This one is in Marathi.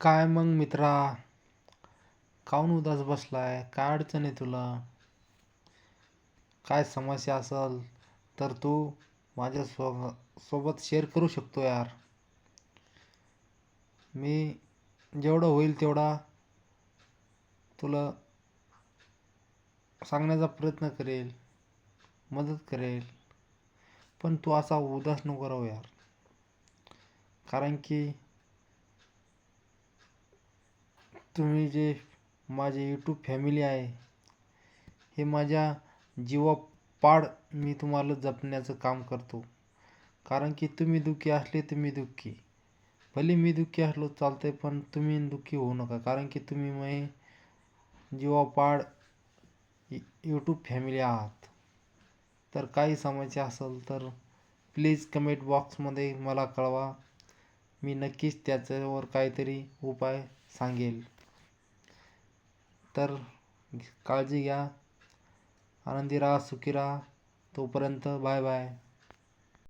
काय मग मित्रा, काहून उदास बसलाय? काय अडचण आहे तुला? काय समस्या असल तर तू माझ्या सोबत शेअर करू शकतो यार. मी जेवढं होईल तेवढा तुला सांगण्याचा प्रयत्न करेल, मदत करेल. पण तू असा उदास नको राहू यार. कारण की तुम्ही जे माझे यूट्यूब फॅमिली आहे, हे माझ्या जीवापाड मी तुम्हाला जपण्याचं काम करतो. कारण की तुम्ही दुःखी असले तर मी दुःखी. भले मी दुःखी असलो चालतंय, पण तुम्ही दुःखी होऊ नका. कारण की तुम्ही माझे जीवापाड यूट्यूब फॅमिली आहात. तर काही समस्या असेल तर प्लीज कमेंट बॉक्समध्ये मला कळवा. मी नक्कीच त्याच्यावर काहीतरी उपाय सांगेल. तर काळजी घ्या, आनंदी राहा, सुखी राहा. तोपर्यंत बाय बाय.